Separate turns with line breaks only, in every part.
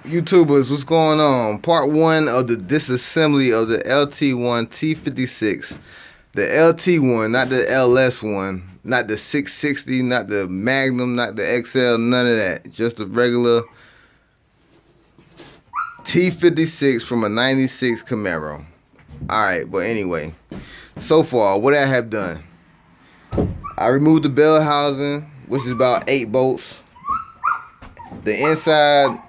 YouTubers, what's going on? Part 1 of the disassembly of the Lt1 t56. The Lt1, not the LS1, not the 660, not the Magnum, not the XL, none of that. Just a regular T56 from a 96 Camaro. Alright, but anyway, so far, what I have done, I removed the bell housing, which is about 8 bolts. The inside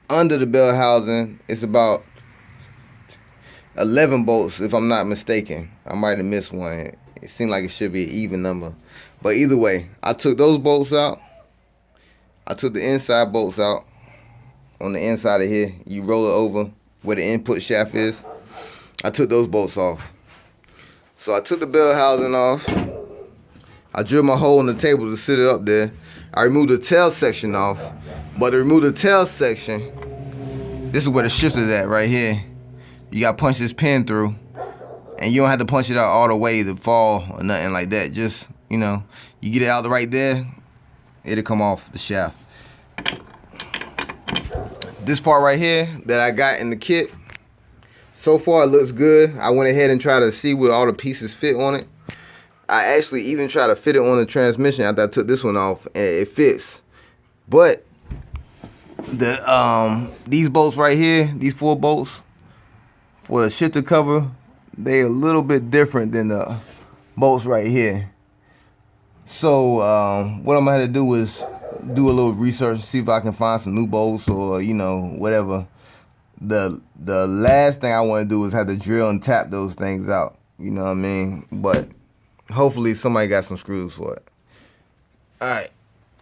under the bell housing is about 11 bolts, if I'm not mistaken. I might have missed one. It seemed like it should be an even number. But either way, I took those bolts out. I took the inside bolts out. On the inside of here, you roll it over where the input shaft is. I took those bolts off. So I took the bell housing off. I drilled my hole in the table to sit it up there. I removed the tail section off. But to remove the tail section, this is where the shifter is at right here. You got to punch this pin through. And you don't have to punch it out all the way to fall or nothing like that. Just, you know, you get it out right there, it'll come off the shaft. This part right here that I got in the kit, so far it looks good. I went ahead and tried to see where all the pieces fit on it. I actually even tried to fit it on the transmission after I took this one off, and it fits. But the these bolts right here, these 4 bolts for the shifter cover, they a little bit different than the bolts right here. So what I'm gonna have to do is do a little research, see if I can find some new bolts or, you know, whatever. The last thing I want to do is have to drill and tap those things out, you know what I mean? But hopefully somebody got some screws for it. Alright,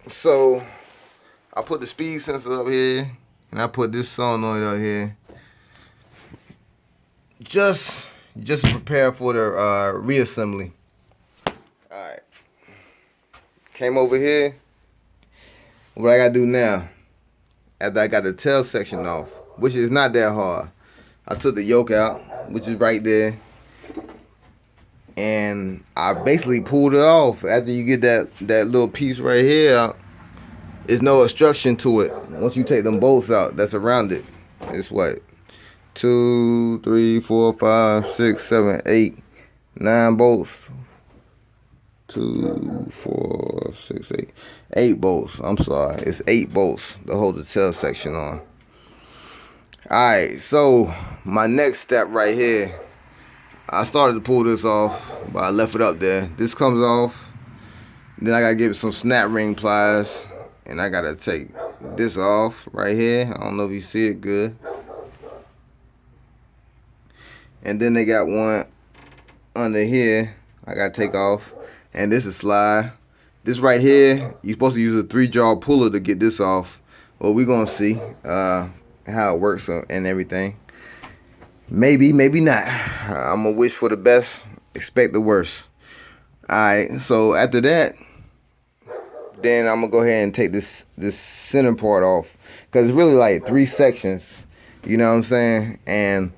so I put the speed sensor up here, and I put this solenoid up here, just to prepare for the reassembly. Alright, came over here. What I gotta do now, after I got the tail section off, which is not that hard, I took the yoke out, which is right there, and I basically pulled it off. After you get that little piece right here out, there's no obstruction to it. Once you take them bolts out that's around it, it's what, 2, 3, 4, 5, 6, 7, 8, 9 bolts. 2, 4, 6, 8. 8 bolts. I'm sorry. It's 8 bolts to hold the tail section on. Alright, so my next step right here, I started to pull this off, but I left it up there. This comes off. Then I gotta give it some snap ring pliers. And I gotta take this off right here. I don't know if you see it good. And then they got one under here I gotta take off. And this is slide. This right here, you're supposed to use a 3-jaw puller to get this off. Well, we're gonna see how it works and everything. Maybe, maybe not. I'm gonna wish for the best, expect the worst. Alright, so after that, then I'm gonna go ahead and take this center part off, because it's really like 3 sections, you know what I'm saying? And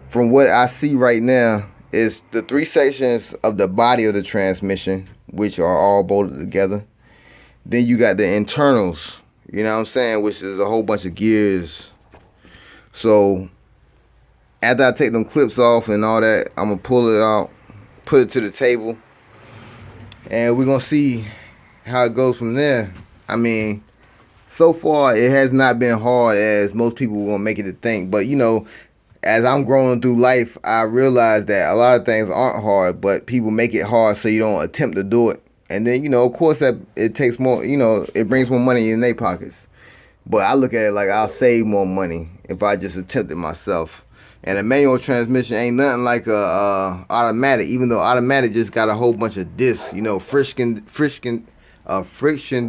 from what I see right now, is the 3 sections of the body of the transmission, which are all bolted together. Then you got the internals, you know what I'm saying, which is a whole bunch of gears. So after I take them clips off and all that, I'm gonna pull it out, put it to the table, and we're gonna see how it goes from there. I mean, so far it has not been hard as most people will make it to think, but you know, as I'm growing through life, I realize that a lot of things aren't hard, but people make it hard so you don't attempt to do it. And then, you know, of course, that it takes more, you know, it brings more money in their pockets. But I look at it like I'll save more money if I just attempt it myself. And a manual transmission ain't nothing like a automatic, even though automatic just got a whole bunch of discs, you know, friction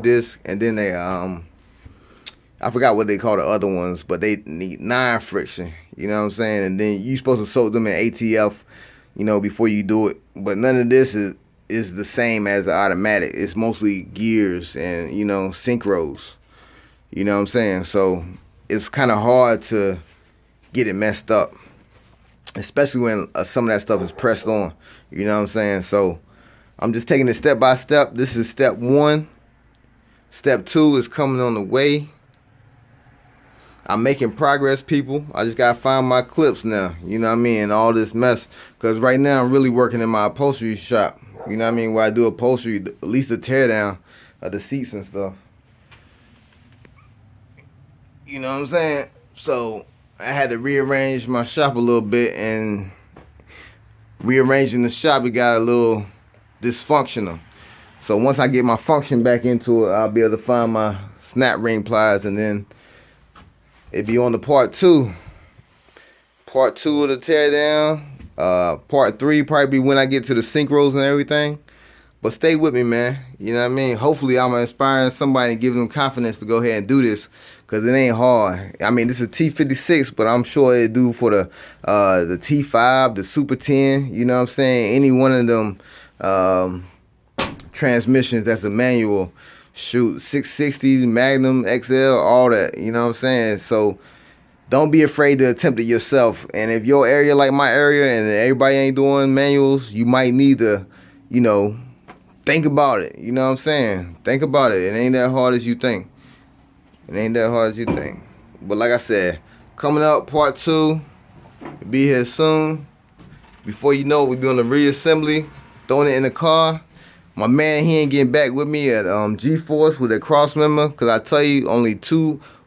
disc, and then they I forgot what they call the other ones, but they need 9 friction. You know what I'm saying? And then you're supposed to soak them in ATF, you know, before you do it. But none of this is the same as the automatic. It's mostly gears and, you know, synchros. You know what I'm saying? So it's kind of hard to get it messed up, especially when some of that stuff is pressed on. You know what I'm saying? So I'm just taking it step by step. This is step 1. Step 2 is coming on the way. I'm making progress, people. I just gotta find my clips now. You know what I mean? All this mess. Cause right now I'm really working in my upholstery shop. You know what I mean? Where I do upholstery, at least the tear down of the seats and stuff. You know what I'm saying? So I had to rearrange my shop a little bit, and rearranging the shop, it got a little dysfunctional. So once I get my function back into it, I'll be able to find my snap ring pliers, and then it'd be on the part two. Part two of the tear down. Part three probably be when I get to the synchros and everything. But stay with me, man. You know what I mean? Hopefully I'm inspiring somebody and giving them confidence to go ahead and do this, because it ain't hard. I mean, this is a t56, but I'm sure it do for the T5, the Super 10. You know what I'm saying? Any one of them transmissions that's a manual. Shoot, 660, Magnum, XL, all that. You know what I'm saying? So don't be afraid to attempt it yourself. And if your area like my area and everybody ain't doing manuals, you might need to, you know, think about it. You know what I'm saying? Think about it. It ain't that hard as you think. It ain't that hard as you think. But like I said, coming up, part two. Be here soon. Before you know it, we'll be on the reassembly, throwing it in the car. My man, he ain't getting back with me at G-Force with a cross member, because I tell you, only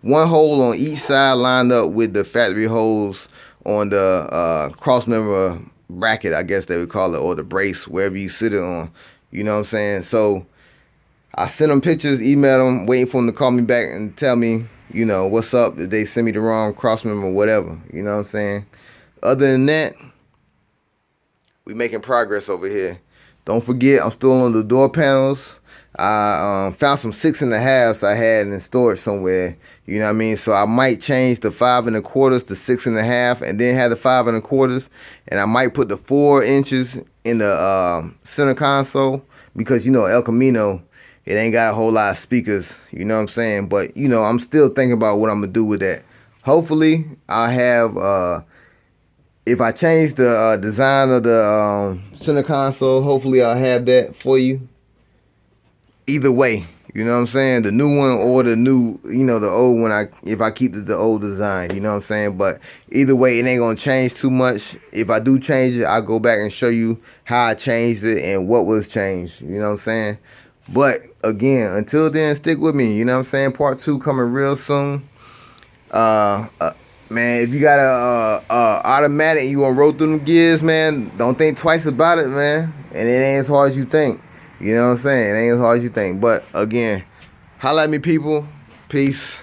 one hole on each side lined up with the factory holes on the cross member bracket, I guess they would call it, or the brace, wherever you sit it on. You know what I'm saying? So I sent them pictures, emailed them, waiting for them to call me back and tell me, you know, what's up, if they send me the wrong cross member or whatever. You know what I'm saying? Other than that, we making progress over here. Don't forget, I'm still on the door panels. I found some 6.5s I had in storage somewhere. You know what I mean? So I might change the 5 1/4 to 6.5, and then have the 5 1/4, and I might put the 4 inches in the center console, because you know El Camino, it ain't got a whole lot of speakers. You know what I'm saying? But you know, I'm still thinking about what I'm gonna do with that. Hopefully, I'll have. If I change the design of the center console, hopefully I'll have that for you. Either way, you know what I'm saying? The new one or the new, you know, the old one, if I keep the old design, you know what I'm saying? But either way, it ain't going to change too much. If I do change it, I'll go back and show you how I changed it and what was changed, you know what I'm saying? But again, until then, stick with me, you know what I'm saying? Part 2 coming real soon. Man, if you got a automatic, you want to roll through them gears, man, don't think twice about it, man. And it ain't as hard as you think. You know what I'm saying? It ain't as hard as you think. But again, holla at me, people. Peace.